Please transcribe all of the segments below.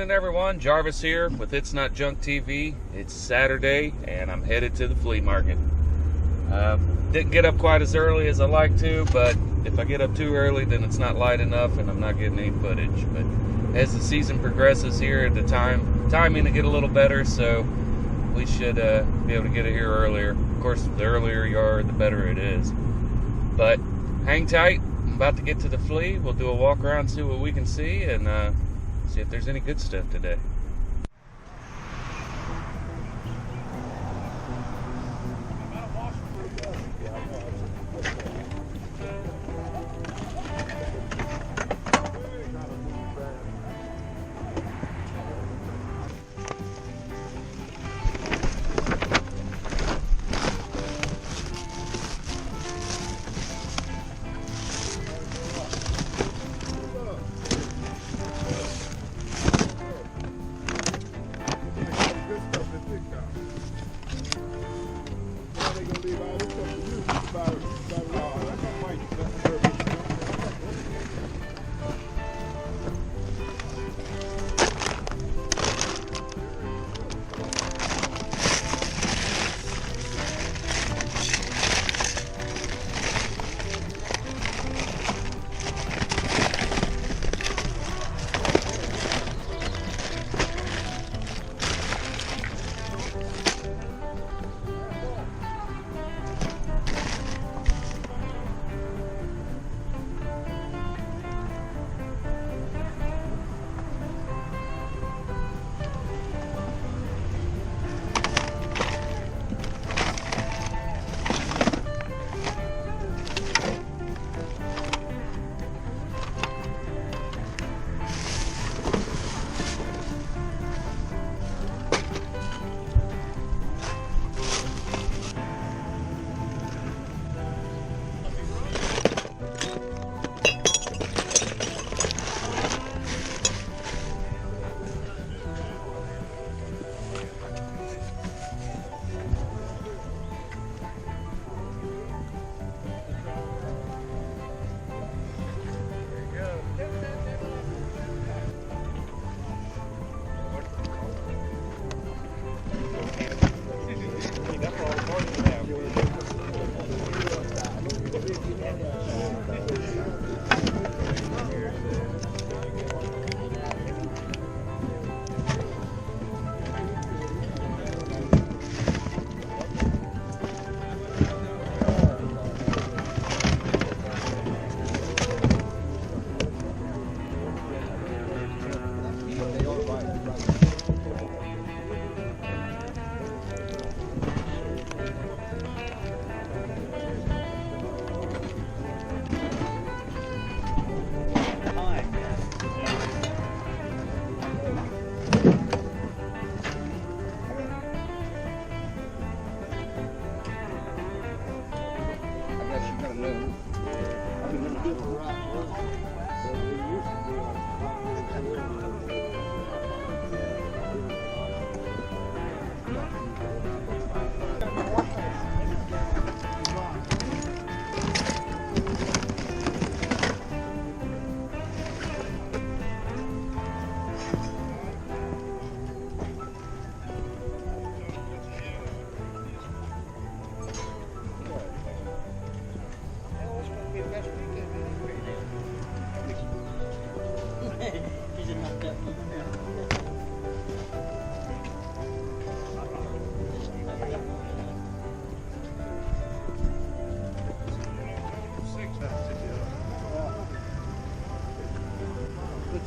morning, everyone. Jarvis here with Itsnotjunktv. It's Saturday, and I'm headed to the flea market. Didn't get up quite as early as I like to, but if I get up too early, then it's not light enough, and I'm not getting any footage. But as the season progresses here, the timing to get a little better, so we should be able to get it here earlier. Of course, the earlier you are, the better it is. But hang tight. I'm about to get to the flea. We'll do a walk around, see what we can see, and see if there's any good stuff today.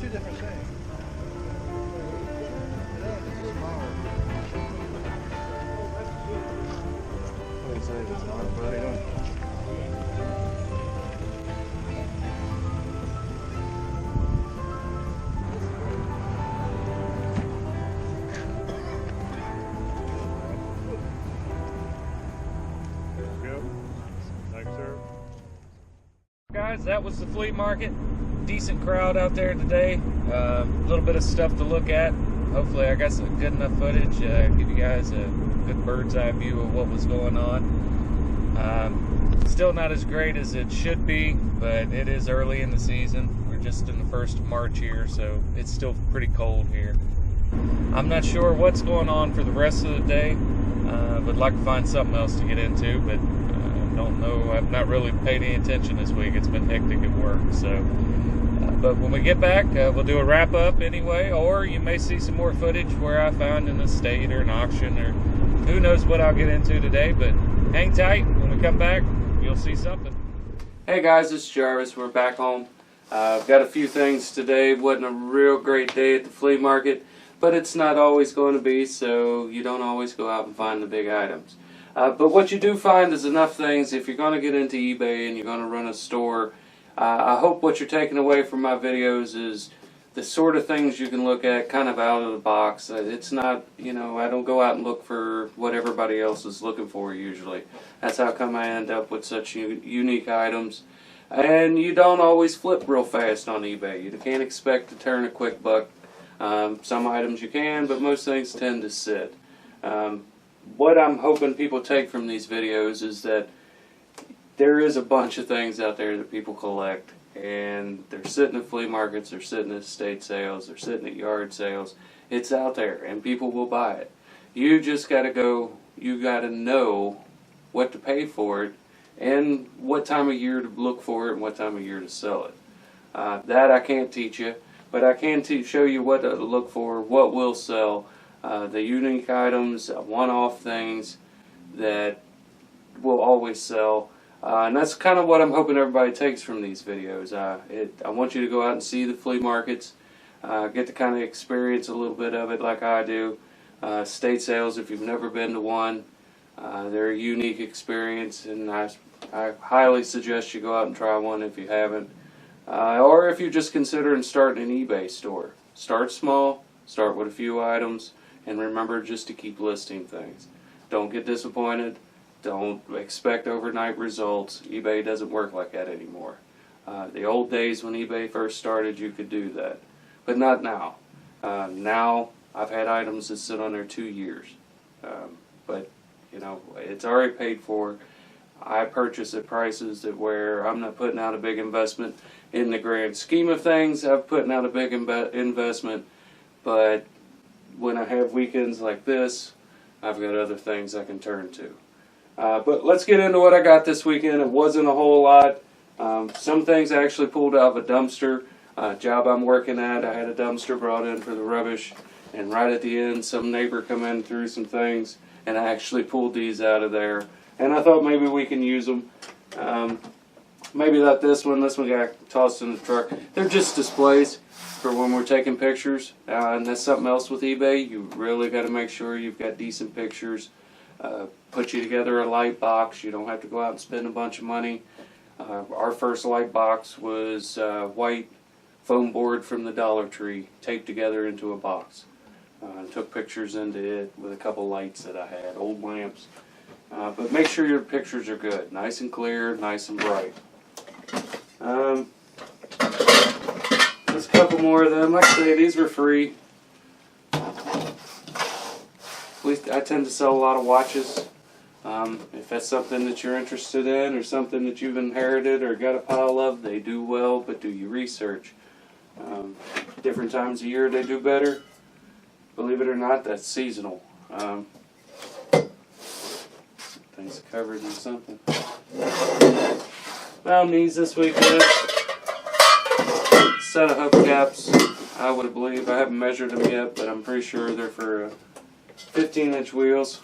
Two different things. Guys, that was the flea market. Decent crowd out there today. A little bit of stuff to look at. Hopefully I got some good enough footage, give you guys a good bird's eye view of what was going on. Still not as great as it should be, but it is early in the season. We're just in the first of March here, so it's still pretty cold here. I'm not sure what's going on for the rest of the day. Would like to find something else to get into, but don't know. I've not really paid any attention this week. It's been hectic at work. So, but when we get back, we'll do a wrap up anyway, or you may see some more footage where I found an estate or an auction, or who knows what I'll get into today. But hang tight. When we come back, you'll see something. Hey guys, it's Jarvis. We're back home. I've got a few things today. Wasn't a real great day at the flea market, but it's not always going to be, so you don't always go out and find the big items. But what you do find is enough things. If you're going to get into eBay and you're going to run a store, I hope what you're taking away from my videos is the sort of things you can look at kind of out of the box. It's not, I don't go out and look for what everybody else is looking for usually. That's how come I end up with such unique items. And you don't always flip real fast on eBay. You can't expect to turn a quick buck. Some items you can, but most things tend to sit. What I'm hoping people take from these videos is that there is a bunch of things out there that people collect, and they're sitting at flea markets, they're sitting at estate sales, they're sitting at yard sales. It's out there, and people will buy it. You just got to go, you got to know what to pay for it, and what time of year to look for it, and what time of year to sell it. That I can't teach you. But I can show you what to look for, what will sell, the unique items, one-off things that will always sell. And that's kind of what I'm hoping everybody takes from these videos. I want you to go out and see the flea markets, get to kind of experience a little bit of it like I do. Estate sales, if you've never been to one, they're a unique experience, and I highly suggest you go out and try one if you haven't. Or if you're just considering starting an eBay store. Start small, start with a few items, and remember just to keep listing things. Don't get disappointed. Don't expect overnight results. eBay doesn't work like that anymore. The old days when eBay first started, you could do that. But not now. Now, I've had items that sit on there 2 years. But, it's already paid for. I purchase at prices that where I'm not putting out a big investment. In the grand scheme of things, I'm putting out a big investment, but when I have weekends like this, I've got other things I can turn to. But let's get into what I got this weekend. It wasn't a whole lot. Some things I actually pulled out of a dumpster. Job I'm working at, I had a dumpster brought in for the rubbish, and right at the end, some neighbor come in, threw some things, and I actually pulled these out of there. And I thought maybe we can use them. Maybe not this one. This one got tossed in the truck. They're just displays for when we're taking pictures. And that's something else with eBay. You really got to make sure you've got decent pictures. Put you together a light box. You don't have to go out and spend a bunch of money. Our first light box was white foam board from the Dollar Tree taped together into a box. Took pictures into it with a couple lights that I had, old lamps. But make sure your pictures are good, nice and clear, nice and bright. There's a couple more of them. Like I say, these were free. At least I tend to sell a lot of watches. If that's something that you're interested in, or something that you've inherited or got a pile of, they do well, but do your research. Different times of year they do better. Believe it or not, that's seasonal. Things covered in something. Found these this weekend. Set of hubcaps, I would believe. I haven't measured them yet, but I'm pretty sure they're for 15-inch wheels.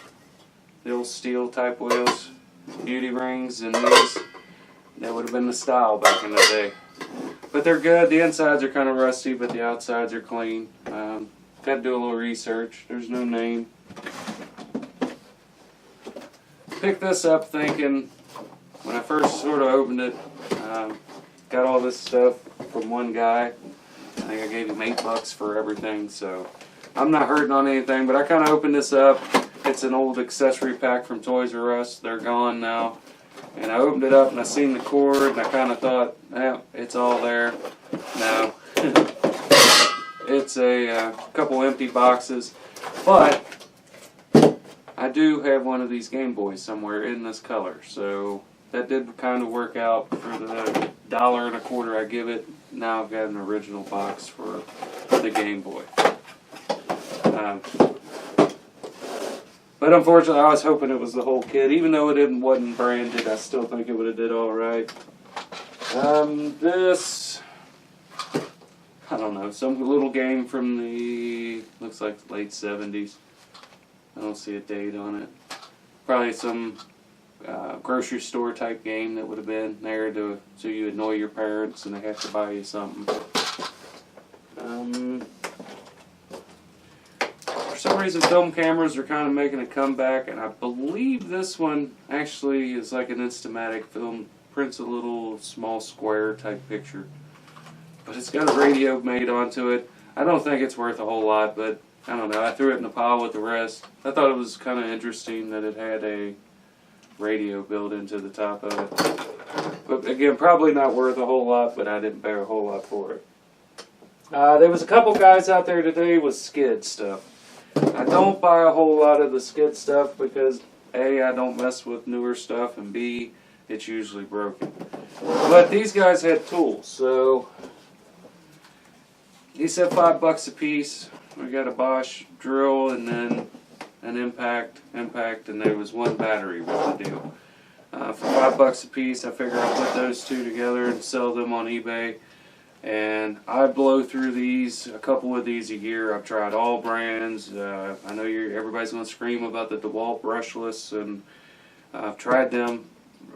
The old steel type wheels. Beauty rings and these. That would have been the style back in the day. But they're good. The insides are kind of rusty, but the outsides are clean. Got to do a little research. There's no name. Picked this up thinking, when I first sort of opened it, got all this stuff from one guy. I think I gave him $8 for everything, so I'm not hurting on anything, but I kind of opened this up. It's an old accessory pack from Toys R Us. They're gone now. And I opened it up and I seen the cord and I kind of thought, it's all there. No. It's a couple empty boxes, but I do have one of these Game Boys somewhere in this color, so that did kind of work out for the $1.25 I give it. now I've got an original box for the Game Boy. But unfortunately, I was hoping it was the whole kit. Even though it wasn't branded, I still think it would have did all right. This, I don't know, some little game from the, looks like late 70s. I don't see a date on it. Probably some grocery store type game that would have been there so you annoy your parents and they have to buy you something. For some reason, film cameras are kind of making a comeback, and I believe this one actually is like an Instamatic film. Prints a little small square type picture, but it's got a radio made onto it. I don't think it's worth a whole lot, but I don't know. I threw it in the pile with the rest. I thought it was kind of interesting that it had a radio built into the top of it. But again, probably not worth a whole lot, but I didn't pay a whole lot for it. There was a couple guys out there today with skid stuff. I don't buy a whole lot of the skid stuff because A, I don't mess with newer stuff, and B, it's usually broken. But these guys had tools, so he said $5 a piece. We got a Bosch drill and then an impact, and there was one battery with the deal. For $5 a piece, I figure I'll put those two together and sell them on eBay. And I blow through these, a couple of these a year. I've tried all brands. I know everybody's going to scream about the DeWalt brushless, and I've tried them.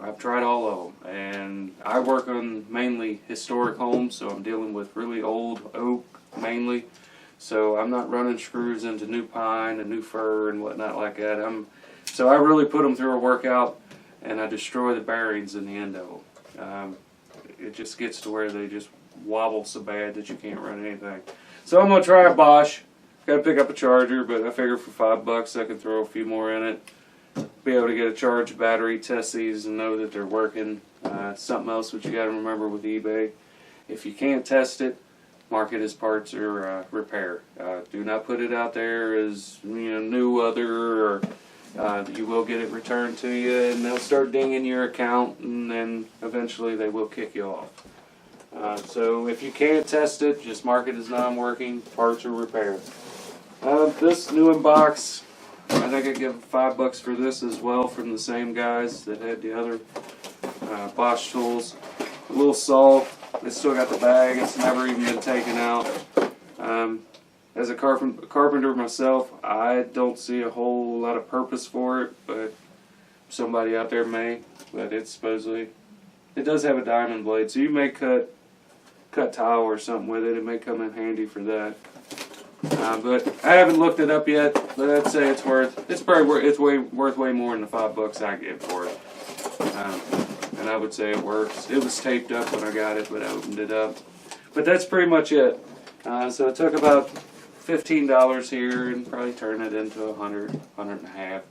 I've tried all of them, and I work on mainly historic homes, so I'm dealing with really old oak mainly. So I'm not running screws into new pine and new fir and whatnot like that. So I really put them through a workout, and I destroy the bearings in the end of them. It just gets to where they just wobble so bad that you can't run anything. So I'm going to try a Bosch. Got to pick up a charger, but I figure for $5 I can throw a few more in it. Be able to get a charged battery, test these, and know that they're working. Something else which you got to remember with eBay: if you can't test it, mark it as parts or repair. Do not put it out there as new other, or you will get it returned to you, and they'll start dinging your account, and then eventually they will kick you off. So if you can't test it, just mark it as non-working, parts or repair. This new in box, I think I'd give $5 for this as well, from the same guys that had the other Bosch tools. A little saw, it's still got the bag, it's never even been taken out. As a carpenter myself, I don't see a whole lot of purpose for it, but somebody out there may. But it's supposedly, it does have a diamond blade, so you may cut tile or something with it. It may come in handy for that. But I haven't looked it up yet, but I'd say it's worth way more than the $5 I gave for it. And I would say it works. It was taped up when I got it, but I opened it up. But that's pretty much it. So it took about $15 here, and probably turn it into $100 and a half,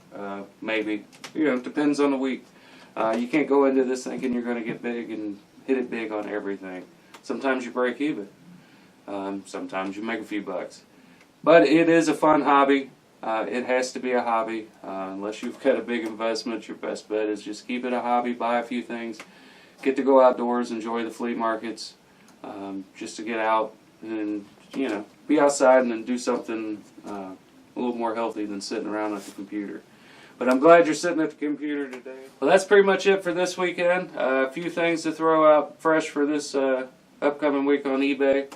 maybe. It depends on the week. You can't go into this thinking you're going to get big and hit it big on everything. Sometimes you break even. Sometimes you make a few bucks. But it is a fun hobby. It has to be a hobby. Unless you've got a big investment, your best bet is just keep it a hobby, buy a few things, get to go outdoors, enjoy the flea markets, just to get out and, be outside and then do something a little more healthy than sitting around at the computer. But I'm glad you're sitting at the computer today. Well, that's pretty much it for this weekend. A few things to throw out fresh for this upcoming week on eBay.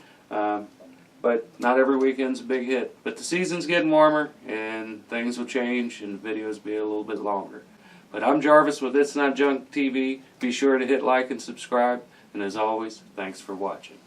But not every weekend's a big hit. But the season's getting warmer, and things will change, and videos be a little bit longer. But I'm Jarvis with Itsnotjunktv. Be sure to hit like and subscribe. And as always, thanks for watching.